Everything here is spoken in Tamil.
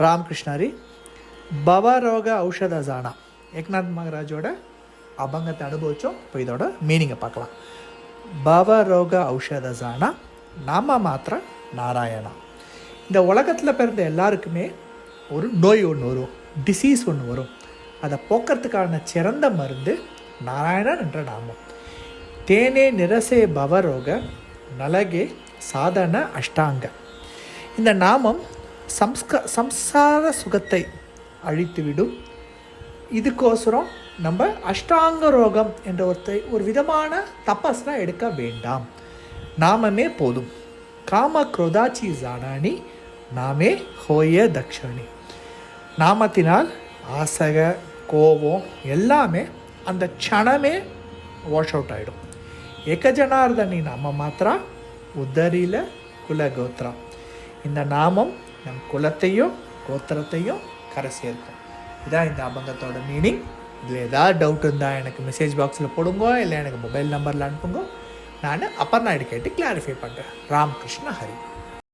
ராமகிருஷ்ணாரி பவரோக ஔஷத ஜானா ஏக்நாத் மகராஜோட அபங்கத்தை அனுபவித்தோம். இப்போ இதோட மீனிங்கை பார்க்கலாம். பவரோக ஔஷத ஜானா நாம மாத்திர நாராயணா. இந்த உலகத்தில் பிறந்த எல்லாருக்குமே ஒரு நோய் ஒன்று வரும், டிசீஸ் ஒன்று வரும். அதை போக்கிறதுக்கான சிறந்த மருந்து நாராயணன் என்ற நாமம். தேனே நிரசே பவரோக நலகே சாதன அஷ்டாங்க. இந்த நாமம் சம்சார சுகத்தை அழித்துவிடும். இதுக்கோசரம் நம்ம அஷ்டாங்க ரோகம் என்ற ஒரு விதமான தபஸ்லாம் எடுக்க வேண்டாம், நாமமே போதும். காம குரோதாச்சி ஜானானி நாமே ஹோய தக்ஷணி. நாமத்தினால் ஆசக கோபம் எல்லாமே அந்த க்ஷணமே வாஷ் அவுட் ஆகிடும். ஏகஜனார்தனி நாம மாத்திரா உத்தரில குலகோத்ரா. இந்த நாமம் நம் குலத்தையும் கோத்திரத்தையும் கரை சேர்க்கும். இதான் இந்த அபங்கத்தோட மீனிங். இதில் ஏதாவது டவுட் இருந்தால் எனக்கு மெசேஜ் பாக்ஸில் போடுங்க, இல்லை எனக்கு மொபைல் நம்பரில் அனுப்புங்க. நான் அப்பர்நாயுடு கேட்டு கிளாரிஃபை பண்ணுறேன். ராமகிருஷ்ண ஹரி.